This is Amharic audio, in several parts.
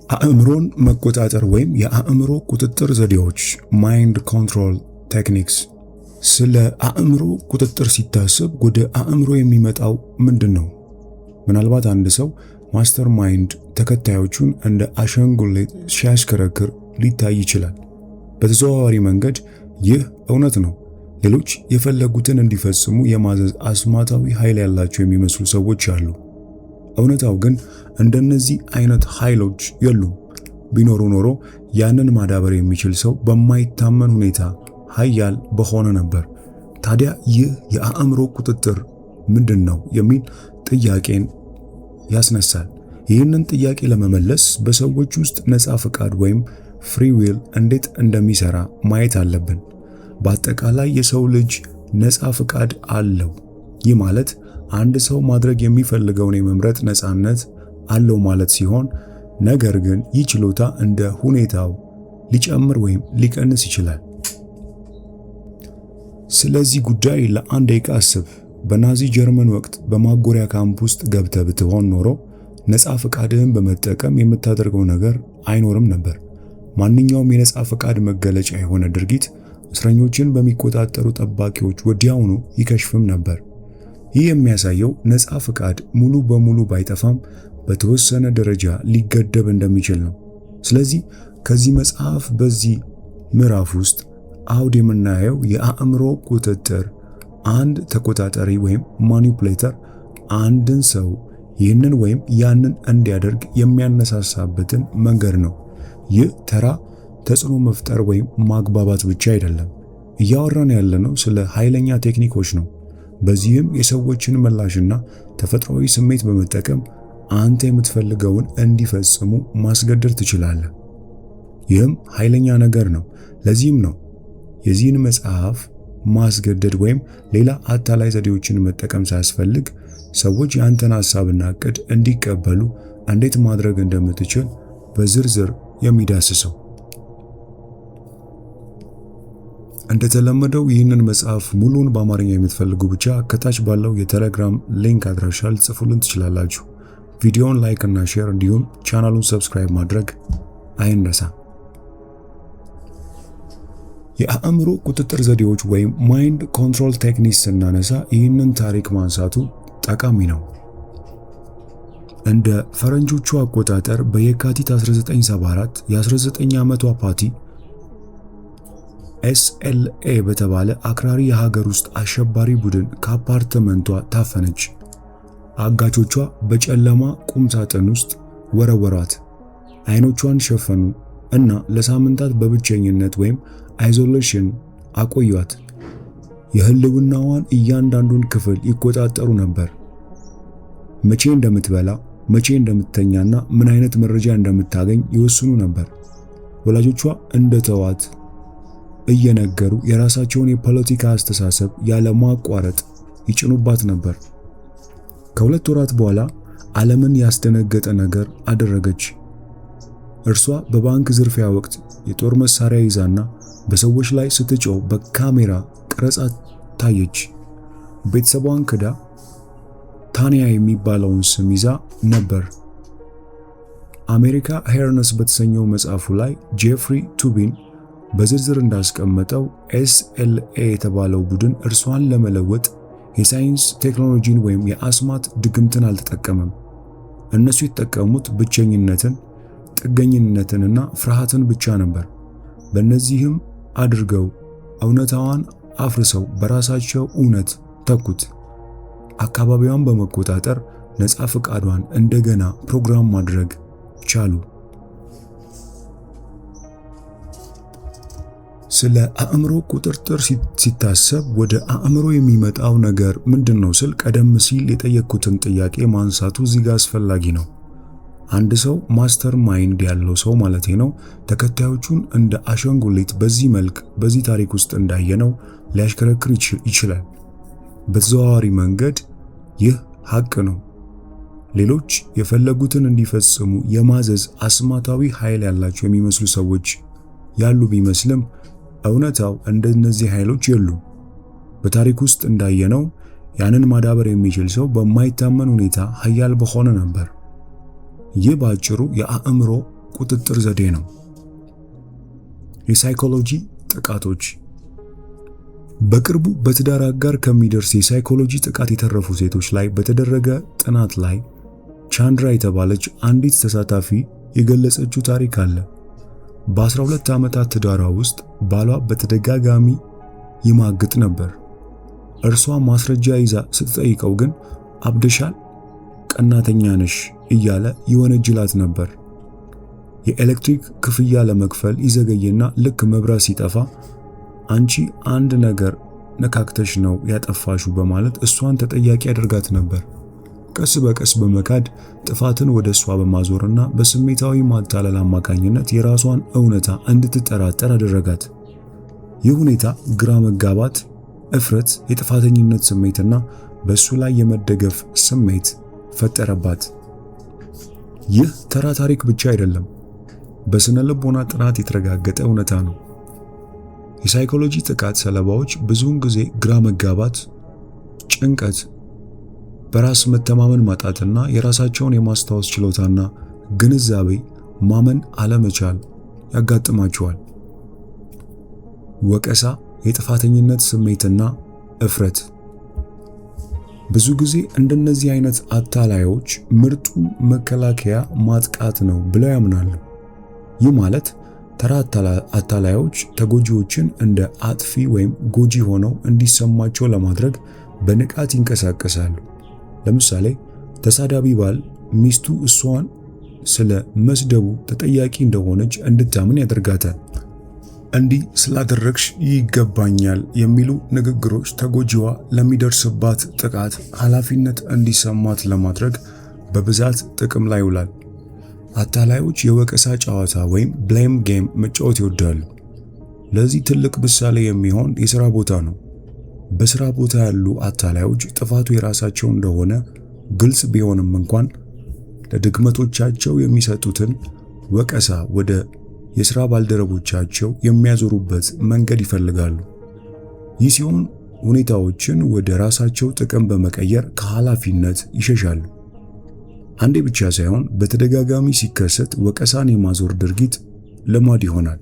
አእምሮን መቆጣጠር ወይም የአእምሮ ቁጥጥር ዘዴዎች ማይንድ ኮንትሮል ቴክኒክስ። ስለ አእምሮ ቁጥጥር ሲታሰብ ወደ አእምሮ የሚመጣው ምንድን ነው? ምናልባት አንድ ሰው ማስተር ማይንድ ተከታዮቹን እንደ አሻንጉሊት ሲያሽከረክር ሊታይ ይችላል። በተዘዋዋሪ መንገድ ይህ እውነት ነው። ሌሎች የፈለጉትን እንዲፈጽሙ የማዘዝ አስማታዊ ኃይል ያላቸው የሚመስሉ ሰዎች አሉ። እውነታው ግን እንደነዚህ አይነት ኃይሎች የሉም። ቢኖሩ ኖሮ ያንን ማዳበር የሚችል ሰው በማይታመን ሁኔታ ኃያል በሆነ ነበር። ታዲያ ይህ የአእምሮ ቁጥጥር ምንድን ነው የሚል ጥያቄን ያስነሳል። ይህንን ጥያቄ ለመመለስ በሰዎች ውስጥ ነፃ ፈቃድ ወይም ፍሪ ዊል እንዴት እንደሚሰራ ማየት አለብን። በአጠቃላይ የሰው ልጅ ነፃ ፈቃድ አለው። ይህ ማለት አንድ ሰው ማድረግ የሚፈልገውን የመምረጥ ነፃነት አለው ማለት ሲሆን፣ ነገር ግን ይህ ችሎታ እንደ ሁኔታው ሊጨምር ወይም ሊቀንስ ይችላል። ስለዚህ ጉዳይ ለአንድ ደቂቃ አስብ። በናዚ ጀርመን ወቅት በማጎሪያ ካምፕ ውስጥ ገብተህ ብትሆን ኖሮ ነፃ ፈቃድህን በመጠቀም የምታደርገው ነገር አይኖርም ነበር። ማንኛውም የነፃ ፈቃድ መገለጫ የሆነ ድርጊት እስረኞችን በሚቆጣጠሩ ጠባቂዎች ወዲያውኑ ይከሽፍም ነበር። ይህ የሚያሳየው ነፃ ፈቃድ ሙሉ በሙሉ ባይጠፋም በተወሰነ ደረጃ ሊገደብ እንደሚችል ነው። ስለዚህ ከዚህ መጽሐፍ በዚህ ምዕራፍ ውስጥ አውድ የምናየው የአእምሮ ቁጥጥር አንድ ተቆጣጣሪ ወይም ማኒፑሌተር አንድን ሰው ይህንን ወይም ያንን እንዲያደርግ የሚያነሳሳበትን መንገድ ነው። ይህ ተራ ተጽዕኖ መፍጠር ወይም ማግባባት ብቻ አይደለም። እያወራን ያለነው ስለ ኃይለኛ ቴክኒኮች ነው። በዚህም የሰዎችን ምላሽና ተፈጥሯዊ ስሜት በመጠቀም አንተ የምትፈልገውን እንዲፈጽሙ ማስገደድ ትችላለህ። ይህም ኃይለኛ ነገር ነው። ለዚህም ነው የዚህን መጽሐፍ ማስገደድ ወይም ሌላ አታላይ ዘዴዎችን መጠቀም ሳያስፈልግ ሰዎች የአንተን ሐሳብና ዕቅድ እንዲቀበሉ እንዴት ማድረግ እንደምትችል በዝርዝር የሚዳስሰው። እንደተለመደው ይህንን መጽሐፍ ሙሉን በአማርኛ የምትፈልጉ ብቻ ከታች ባለው የቴሌግራም ሊንክ አድራሻ ልጽፉልን ትችላላችሁ። ቪዲዮውን ላይክ እና ሼር እንዲሁም ቻናሉን ሰብስክራይብ ማድረግ አይንረሳ። የአእምሮ ቁጥጥር ዘዴዎች ወይም ማይንድ ኮንትሮል ቴክኒክስ ስናነሳ ይህንን ታሪክ ማንሳቱ ጠቃሚ ነው። እንደ ፈረንጆቹ አቆጣጠር በየካቲት 1974 የ19 ዓመቷ ፓቲ SLA በተባለ አክራሪ የሀገር ውስጥ አሸባሪ ቡድን ከአፓርትመንቷ ታፈነች። አጋቾቿ በጨለማ ቁም ሳጥን ውስጥ ወረወሯት፣ አይኖቿን ሸፈኑ እና ለሳምንታት በብቸኝነት ወይም አይዞሌሽን አቆዩት። የህልውናዋን እያንዳንዱን ክፍል ይቆጣጠሩ ነበር። መቼ እንደምትበላ፣ መቼ እንደምትተኛና ምን አይነት መረጃ እንደምታገኝ ይወስኑ ነበር። ወላጆቿ እንደተዋት እየነገሩ የራሳቸውን የፖለቲካ አስተሳሰብ ያለ ማቋረጥ ይጭኑባት ነበር። ከሁለት ወራት በኋላ ዓለምን ያስደነገጠ ነገር አደረገች። እርሷ በባንክ ዝርፊያ ወቅት የጦር መሳሪያ ይዛና በሰዎች ላይ ስትጮህ በካሜራ ቀረጻ ታየች። ቤተሰቧን ክዳ ታንያ የሚባለውን ስም ይዛ ነበር። አሜሪካ ሄርነስ በተሰኘው መጽሐፉ ላይ ጄፍሪ ቱቢን በዝርዝር እንዳስቀመጠው SLA የተባለው ቡድን እርሷን ለመለወጥ የሳይንስ ቴክኖሎጂን ወይም የአስማት ድግምትን አልተጠቀመም። እነሱ የተጠቀሙት ብቸኝነትን፣ ጥገኝነትንና ፍርሃትን ብቻ ነበር። በእነዚህም አድርገው እውነታዋን አፍርሰው በራሳቸው እውነት ተኩት። አካባቢዋን በመቆጣጠር ነፃ ፈቃዷን እንደገና ፕሮግራም ማድረግ ቻሉ። ስለ አእምሮ ቁጥጥር ሲታሰብ ወደ አእምሮ የሚመጣው ነገር ምንድነው ስል ቀደም ሲል የጠየቅኩትን ጥያቄ ማንሳቱ እዚህ ጋር አስፈላጊ ነው። አንድ ሰው ማስተር ማይንድ ያለው ሰው ማለት ነው ተከታዮቹን እንደ አሻንጉሊት በዚህ መልክ በዚህ ታሪክ ውስጥ እንዳየነው ሊያሽከረክር ይችላል። በተዘዋዋሪ መንገድ ይህ ሐቅ ነው። ሌሎች የፈለጉትን እንዲፈጽሙ የማዘዝ አስማታዊ ኃይል ያላቸው የሚመስሉ ሰዎች ያሉ ቢመስልም እውነታው እንደነዚህ ኃይሎች የሉም። በታሪክ ውስጥ እንዳየነው ያንን ማዳበር የሚችል ሰው በማይታመን ሁኔታ ኃያል በሆነ ነበር። ይህ ባጭሩ የአእምሮ ቁጥጥር ዘዴ ነው። የሳይኮሎጂ ጥቃቶች። በቅርቡ በትዳር አጋር ከሚደርስ የሳይኮሎጂ ጥቃት የተረፉ ሴቶች ላይ በተደረገ ጥናት ላይ ቻንድራ የተባለች አንዲት ተሳታፊ የገለጸችው ታሪክ አለ። በ12 ዓመታት ትዳሯ ውስጥ ባሏ በተደጋጋሚ ይማግጥ ነበር። እርሷ ማስረጃ ይዛ ስትጠይቀው ግን አብደሻል፣ ቀናተኛ ነሽ እያለ ይወነጅላት ነበር። የኤሌክትሪክ ክፍያ ለመክፈል ይዘገይና ልክ መብራት ሲጠፋ አንቺ አንድ ነገር ነካክተሽ ነው ያጠፋሹ በማለት እሷን ተጠያቂ ያደርጋት ነበር። ቀስ በቀስ በመካድ ጥፋትን ወደ እሷ በማዞርና በስሜታዊ ማታለል አማካኝነት የራሷን እውነታ እንድትጠራጠር አደረጋት። ይህ ሁኔታ ግራ መጋባት፣ እፍረት፣ የጥፋተኝነት ስሜትና በእሱ ላይ የመደገፍ ስሜት ፈጠረባት። ይህ ተራ ታሪክ ብቻ አይደለም፣ በስነ ልቦና ጥናት የተረጋገጠ እውነታ ነው። የሳይኮሎጂ ጥቃት ሰለባዎች ብዙውን ጊዜ ግራ መጋባት፣ ጭንቀት፣ በራስ መተማመን ማጣትና የራሳቸውን የማስታወስ ችሎታና ግንዛቤ ማመን አለመቻል ያጋጥማቸዋል። ወቀሳ፣ የጥፋተኝነት ስሜትና እፍረት። ብዙ ጊዜ እንደነዚህ አይነት አታላዮች ምርጡ መከላከያ ማጥቃት ነው ብለው ያምናሉ። ይህ ማለት ተራ አታላዮች ተጎጂዎችን እንደ አጥፊ ወይም ጎጂ ሆነው እንዲሰማቸው ለማድረግ በንቃት ይንቀሳቀሳሉ። ለምሳሌ ተሳዳቢ ባል ሚስቱ እሷን ስለ መስደቡ ተጠያቂ እንደሆነች እንድታምን ያደርጋታል። እንዲህ ስላደረግሽ ይገባኛል የሚሉ ንግግሮች ተጎጂዋ ለሚደርስባት ጥቃት ኃላፊነት እንዲሰማት ለማድረግ በብዛት ጥቅም ላይ ይውላል። አታላዮች የወቀሳ ጨዋታ ወይም ብሌም ጌም መጫወት ይወዳሉ። ለዚህ ትልቅ ምሳሌ የሚሆን የሥራ ቦታ ነው። በሥራ ቦታ ያሉ አታላዮች ጥፋቱ የራሳቸው እንደሆነ ግልጽ ቢሆንም እንኳን ለድክመቶቻቸው የሚሰጡትን ወቀሳ ወደ የሥራ ባልደረቦቻቸው የሚያዞሩበት መንገድ ይፈልጋሉ። ይህ ሲሆን ሁኔታዎችን ወደ ራሳቸው ጥቅም በመቀየር ከኃላፊነት ይሸሻሉ። አንዴ ብቻ ሳይሆን በተደጋጋሚ ሲከሰት ወቀሳን የማዞር ድርጊት ልማድ ይሆናል።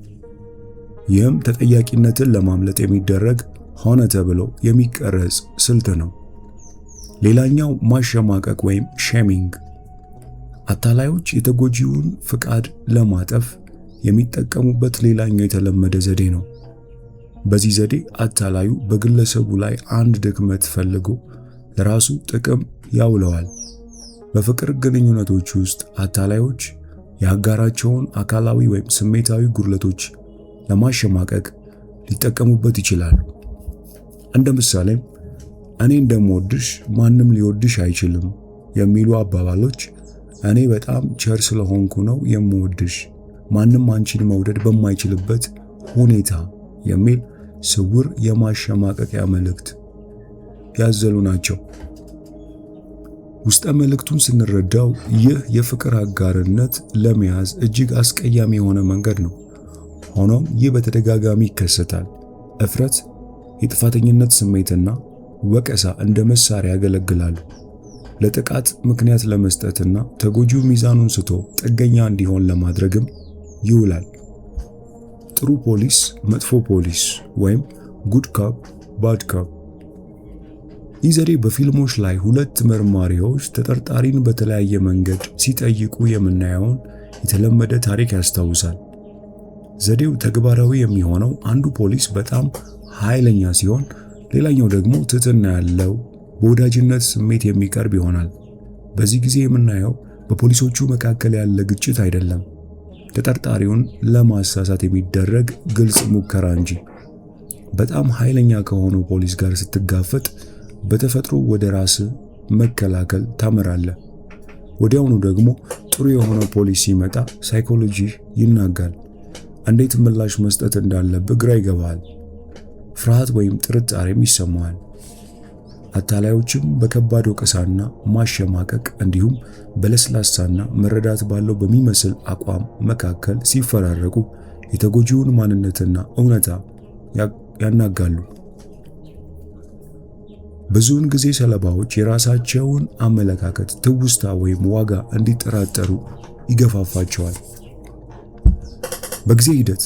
ይህም ተጠያቂነትን ለማምለጥ የሚደረግ ሆነ ተብሎ የሚቀረጽ ስልት ነው። ሌላኛው ማሸማቀቅ ወይም ሼሚንግ። አታላዮች የተጎጂውን ፍቃድ ለማጠፍ የሚጠቀሙበት ሌላኛው የተለመደ ዘዴ ነው። በዚህ ዘዴ አታላዩ በግለሰቡ ላይ አንድ ድክመት ፈልጎ ለራሱ ጥቅም ያውለዋል። በፍቅር ግንኙነቶች ውስጥ አታላዮች የአጋራቸውን አካላዊ ወይም ስሜታዊ ጉድለቶች ለማሸማቀቅ ሊጠቀሙበት ይችላሉ። እንደ ምሳሌም እኔ እንደምወድሽ ማንም ሊወድሽ አይችልም የሚሉ አባባሎች፣ እኔ በጣም ቸር ስለሆንኩ ነው የምወድሽ፣ ማንም አንቺን መውደድ በማይችልበት ሁኔታ የሚል ስውር የማሸማቀቂያ መልእክት ያዘሉ ናቸው። ውስጠ መልእክቱን ስንረዳው ይህ የፍቅር አጋርነት ለመያዝ እጅግ አስቀያሚ የሆነ መንገድ ነው። ሆኖም ይህ በተደጋጋሚ ይከሰታል። እፍረት፣ የጥፋተኝነት ስሜትና ወቀሳ እንደ መሳሪያ ያገለግላሉ። ለጥቃት ምክንያት ለመስጠትና ተጎጂው ሚዛኑን ስቶ ጥገኛ እንዲሆን ለማድረግም ይውላል። ጥሩ ፖሊስ፣ መጥፎ ፖሊስ ወይም ጉድ ካፕ ባድ ካፕ። ይህ ዘዴ በፊልሞች ላይ ሁለት መርማሪዎች ተጠርጣሪን በተለያየ መንገድ ሲጠይቁ የምናየውን የተለመደ ታሪክ ያስታውሳል። ዘዴው ተግባራዊ የሚሆነው አንዱ ፖሊስ በጣም ኃይለኛ ሲሆን፣ ሌላኛው ደግሞ ትህትና ያለው በወዳጅነት ስሜት የሚቀርብ ይሆናል። በዚህ ጊዜ የምናየው በፖሊሶቹ መካከል ያለ ግጭት አይደለም፣ ተጠርጣሪውን ለማሳሳት የሚደረግ ግልጽ ሙከራ እንጂ። በጣም ኃይለኛ ከሆነው ፖሊስ ጋር ስትጋፈጥ በተፈጥሮ ወደ ራስ መከላከል ታመራለህ። ወዲያውኑ ደግሞ ጥሩ የሆነ ፖሊስ ሲመጣ ሳይኮሎጂ ይናጋል። እንዴት ምላሽ መስጠት እንዳለብህ ግራ ይገባሃል። ፍርሃት ወይም ጥርጣሬም ይሰማሃል። አታላዮችም በከባድ ወቀሳና ማሸማቀቅ እንዲሁም በለስላሳና መረዳት ባለው በሚመስል አቋም መካከል ሲፈራረቁ የተጎጂውን ማንነትና እውነታ ያናጋሉ። ብዙውን ጊዜ ሰለባዎች የራሳቸውን አመለካከት፣ ትውስታ ወይም ዋጋ እንዲጠራጠሩ ይገፋፋቸዋል። በጊዜ ሂደት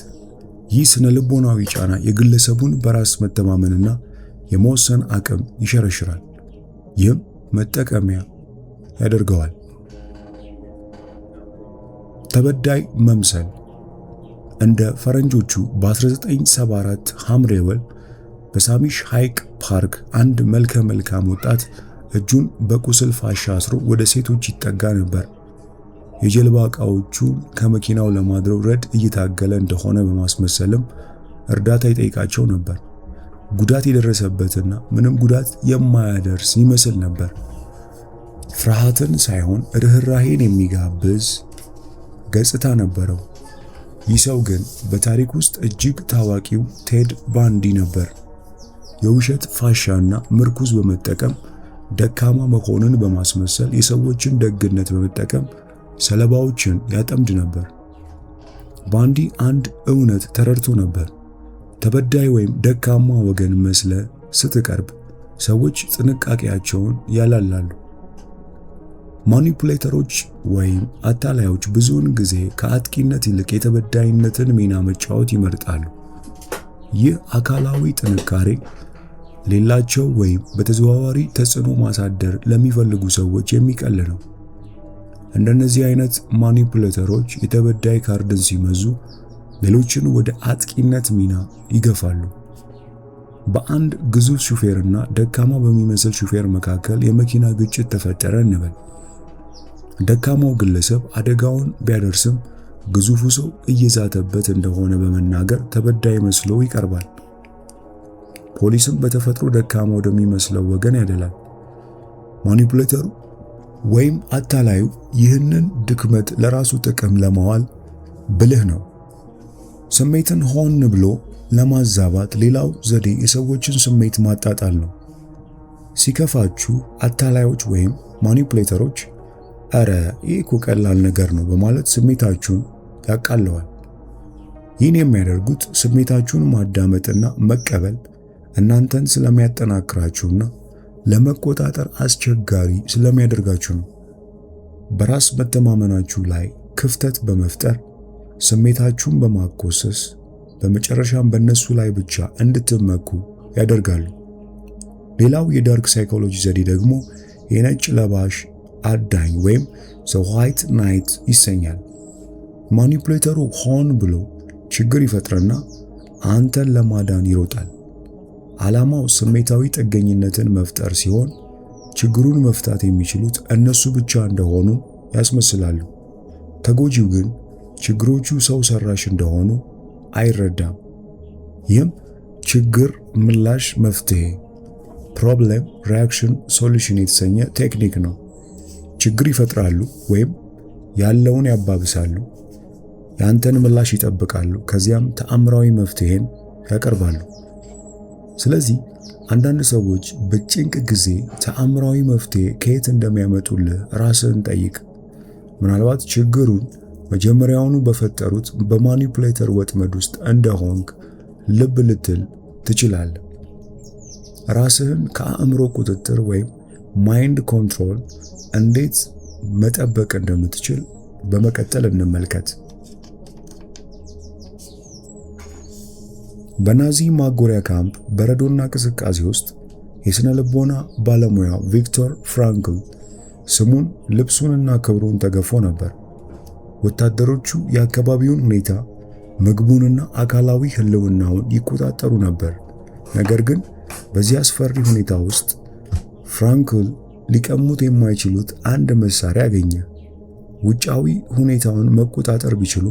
ይህ ስነ ልቦናዊ ጫና የግለሰቡን በራስ መተማመንና የመወሰን አቅም ይሸረሽራል። ይህም መጠቀሚያ ያደርገዋል። ተበዳይ መምሰል እንደ ፈረንጆቹ በ1974 ሐምሌ ወር በሳሚሽ ሐይቅ ፓርክ አንድ መልከ መልካም ወጣት እጁን በቁስል ፋሻ አስሮ ወደ ሴቶች ይጠጋ ነበር። የጀልባ ዕቃዎቹን ከመኪናው ለማድረግ እየታገለ እንደሆነ በማስመሰልም እርዳታ ይጠይቃቸው ነበር። ጉዳት የደረሰበትና ምንም ጉዳት የማያደርስ ይመስል ነበር። ፍርሃትን ሳይሆን ርህራሄን የሚጋብዝ ገጽታ ነበረው። ይህ ሰው ግን በታሪክ ውስጥ እጅግ ታዋቂው ቴድ ባንዲ ነበር። የውሸት ፋሻና ምርኩዝ በመጠቀም ደካማ መሆንን በማስመሰል የሰዎችን ደግነት በመጠቀም ሰለባዎችን ያጠምድ ነበር። ባንዲ አንድ እውነት ተረድቶ ነበር። ተበዳይ ወይም ደካማ ወገን መስለ ስትቀርብ ሰዎች ጥንቃቄያቸውን ያላላሉ። ማኒፑሌተሮች ወይም አታላዮች ብዙውን ጊዜ ከአጥቂነት ይልቅ የተበዳይነትን ሚና መጫወት ይመርጣሉ። ይህ አካላዊ ጥንካሬ ሌላቸው ወይም በተዘዋዋሪ ተጽዕኖ ማሳደር ለሚፈልጉ ሰዎች የሚቀል ነው። እንደነዚህ አይነት ማኒፑሌተሮች የተበዳይ ካርድን ሲመዙ ሌሎችን ወደ አጥቂነት ሚና ይገፋሉ። በአንድ ግዙፍ ሹፌርና ደካማ በሚመስል ሹፌር መካከል የመኪና ግጭት ተፈጠረ እንበል። ደካማው ግለሰብ አደጋውን ቢያደርስም ግዙፉ ሰው እየዛተበት እንደሆነ በመናገር ተበዳይ መስሎ ይቀርባል። ፖሊስም በተፈጥሮ ደካማ ወደሚመስለው ወገን ያደላል። ማኒፑሌተሩ ወይም አታላዩ ይህንን ድክመት ለራሱ ጥቅም ለማዋል ብልህ ነው። ስሜትን ሆን ብሎ ለማዛባት ሌላው ዘዴ የሰዎችን ስሜት ማጣጣል ነው። ሲከፋችሁ አታላዮች ወይም ማኒፑሌተሮች አረ ይህ እኮ ቀላል ነገር ነው በማለት ስሜታችሁን ያቃለዋል። ይህን የሚያደርጉት ስሜታችሁን ማዳመጥና መቀበል እናንተን ስለሚያጠናክራችሁና ለመቆጣጠር አስቸጋሪ ስለሚያደርጋችሁ ነው። በራስ መተማመናችሁ ላይ ክፍተት በመፍጠር ስሜታችሁን በማኮሰስ በመጨረሻም በእነሱ ላይ ብቻ እንድትመኩ ያደርጋሉ። ሌላው የዳርክ ሳይኮሎጂ ዘዴ ደግሞ የነጭ ለባሽ አዳኝ ወይም ዘ ዋይት ናይት ይሰኛል። ማኒፑሌተሩ ሆን ብሎ ችግር ይፈጥርና አንተን ለማዳን ይሮጣል። ዓላማው ስሜታዊ ጥገኝነትን መፍጠር ሲሆን ችግሩን መፍታት የሚችሉት እነሱ ብቻ እንደሆኑ ያስመስላሉ። ተጎጂው ግን ችግሮቹ ሰው ሰራሽ እንደሆኑ አይረዳም። ይህም ችግር ምላሽ መፍትሄ ፕሮብሌም ሪአክሽን ሶሉሽን የተሰኘ ቴክኒክ ነው። ችግር ይፈጥራሉ ወይም ያለውን ያባብሳሉ፣ ያንተን ምላሽ ይጠብቃሉ፣ ከዚያም ተአምራዊ መፍትሄን ያቀርባሉ። ስለዚህ አንዳንድ ሰዎች በጭንቅ ጊዜ ተአምራዊ መፍትሄ ከየት እንደሚያመጡልህ ራስህን ጠይቅ። ምናልባት ችግሩን መጀመሪያውኑ በፈጠሩት በማኒፑሌተር ወጥመድ ውስጥ እንደሆንክ ልብ ልትል ትችላለህ። ራስህን ከአእምሮ ቁጥጥር ወይም ማይንድ ኮንትሮል እንዴት መጠበቅ እንደምትችል በመቀጠል እንመልከት። በናዚ ማጎሪያ ካምፕ በረዶና ቅዝቃዜ ውስጥ የሥነ ልቦና ባለሙያው ቪክቶር ፍራንክል ስሙን ልብሱንና ክብሩን ተገፎ ነበር። ወታደሮቹ የአካባቢውን ሁኔታ፣ ምግቡንና አካላዊ ህልውናውን ይቆጣጠሩ ነበር። ነገር ግን በዚህ አስፈሪ ሁኔታ ውስጥ ፍራንክል ሊቀሙት የማይችሉት አንድ መሳሪያ አገኘ። ውጫዊ ሁኔታውን መቆጣጠር ቢችሉ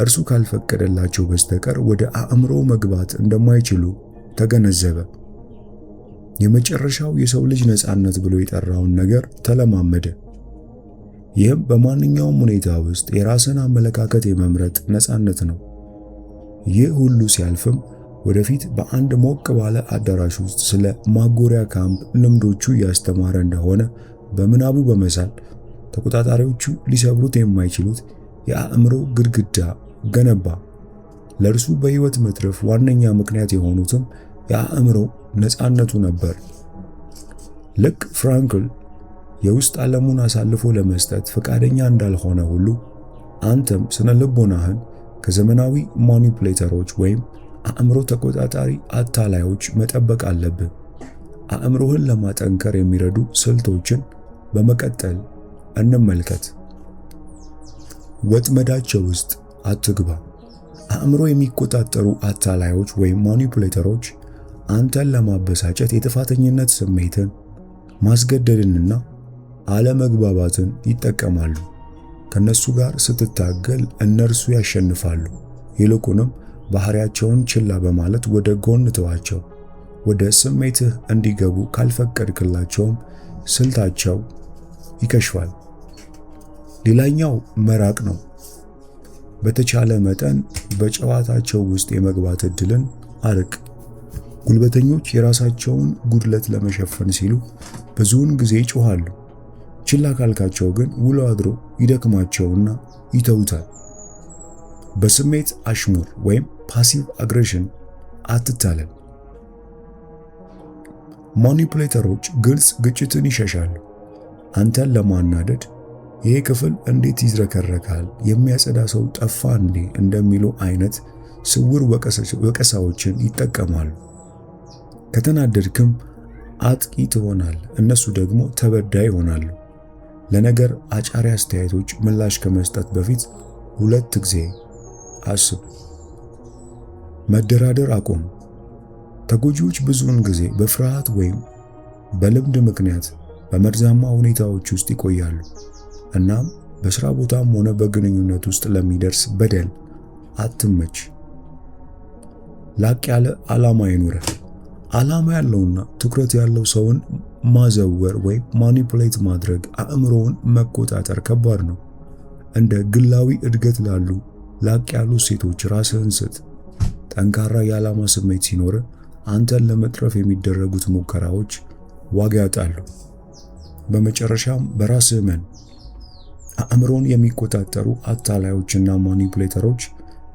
እርሱ ካልፈቀደላቸው በስተቀር ወደ አእምሮ መግባት እንደማይችሉ ተገነዘበ። የመጨረሻው የሰው ልጅ ነፃነት ብሎ የጠራውን ነገር ተለማመደ። ይህም በማንኛውም ሁኔታ ውስጥ የራስን አመለካከት የመምረጥ ነፃነት ነው። ይህ ሁሉ ሲያልፍም ወደፊት በአንድ ሞቅ ባለ አዳራሽ ውስጥ ስለ ማጎሪያ ካምፕ ልምዶቹ እያስተማረ እንደሆነ በምናቡ በመሳል ተቆጣጣሪዎቹ ሊሰብሩት የማይችሉት የአእምሮ ግድግዳ ገነባ። ለእርሱ በሕይወት መትረፍ ዋነኛ ምክንያት የሆኑትም የአእምሮ ነፃነቱ ነበር። ልክ ፍራንክል የውስጥ ዓለሙን አሳልፎ ለመስጠት ፈቃደኛ እንዳልሆነ ሁሉ አንተም ስነ ልቦናህን ከዘመናዊ ማኒፑሌተሮች ወይም አእምሮ ተቆጣጣሪ አታላዮች መጠበቅ አለብህ። አእምሮህን ለማጠንከር የሚረዱ ስልቶችን በመቀጠል እንመልከት። ወጥመዳቸው ውስጥ አትግባ። አእምሮ የሚቆጣጠሩ አታላዮች ወይም ማኒፑሌተሮች አንተን ለማበሳጨት የጥፋተኝነት ስሜትን፣ ማስገደድንና አለመግባባትን ይጠቀማሉ። ከነሱ ጋር ስትታገል እነርሱ ያሸንፋሉ። ይልቁንም ባህሪያቸውን ችላ በማለት ወደ ጎን ተዋቸው። ወደ ስሜትህ እንዲገቡ ካልፈቀድክላቸውም ስልታቸው ይከሽፋል። ሌላኛው መራቅ ነው። በተቻለ መጠን በጨዋታቸው ውስጥ የመግባት ዕድልን አርቅ። ጉልበተኞች የራሳቸውን ጉድለት ለመሸፈን ሲሉ ብዙውን ጊዜ ይጮኻሉ። ችላ ካልካቸው ግን ውሎ አድሮ ይደክማቸውና ይተውታል። በስሜት አሽሙር ወይም ፓሲቭ አግሬሽን አትታለል። ማኒፑሌተሮች ግልጽ ግጭትን ይሸሻሉ። አንተን ለማናደድ ይሄ ክፍል እንዴት ይዝረከረካል፣ የሚያጸዳ ሰው ጠፋ እንዴ እንደሚሉ አይነት ስውር ወቀሳዎችን ይጠቀማሉ። ከተናደድክም አጥቂ ትሆናል፣ እነሱ ደግሞ ተበዳይ ይሆናሉ። ለነገር አጫሪ አስተያየቶች ምላሽ ከመስጠት በፊት 2 ጊዜ አስብ። መደራደር አቁም። ተጎጂዎች ብዙውን ጊዜ በፍርሃት ወይም በልምድ ምክንያት በመርዛማ ሁኔታዎች ውስጥ ይቆያሉ። እናም በስራ ቦታም ሆነ በግንኙነት ውስጥ ለሚደርስ በደል አትመች። ላቅ ያለ ዓላማ ይኑርህ። ዓላማ ያለውና ትኩረት ያለው ሰውን ማዘወር ወይም ማኒፑሌት ማድረግ አእምሮውን መቆጣጠር ከባድ ነው። እንደ ግላዊ እድገት ላሉ ላቅ ያሉ ሴቶች ራስህን ስጥ። ጠንካራ የዓላማ ስሜት ሲኖርህ አንተን ለመጥረፍ የሚደረጉት ሙከራዎች ዋጋ ያጣሉ። በመጨረሻም በራስህ እመን። አእምሮን የሚቆጣጠሩ አታላዮችና ማኒፑሌተሮች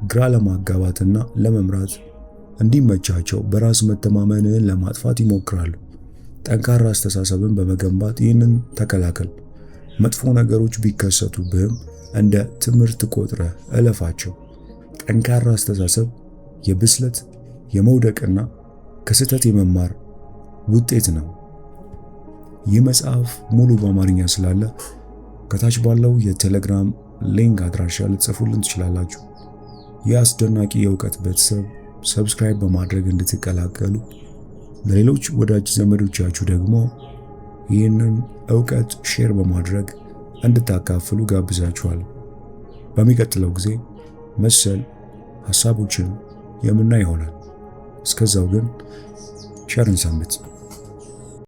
ግራ ለማጋባትና ለመምራት እንዲመቻቸው በራስ መተማመንህን ለማጥፋት ይሞክራሉ። ጠንካራ አስተሳሰብን በመገንባት ይህንን ተከላከል። መጥፎ ነገሮች ቢከሰቱብህም እንደ ትምህርት ቆጥረህ እለፋቸው። ጠንካራ አስተሳሰብ የብስለት፣ የመውደቅና ከስህተት የመማር ውጤት ነው። ይህ መጽሐፍ ሙሉ በአማርኛ ስላለ ከታች ባለው የቴሌግራም ሊንክ አድራሻ ልትጽፉልን ትችላላችሁ። ይህ አስደናቂ የእውቀት ቤተሰብ ሰብስክራይብ በማድረግ እንድትቀላቀሉ፣ ለሌሎች ወዳጅ ዘመዶቻችሁ ደግሞ ይህንን ዕውቀት ሼር በማድረግ እንድታካፍሉ ጋብዛችኋለሁ። በሚቀጥለው ጊዜ መሰል ሐሳቦችን የምናይ ይሆናል። እስከዛው ግን ቸርን ሰንብት።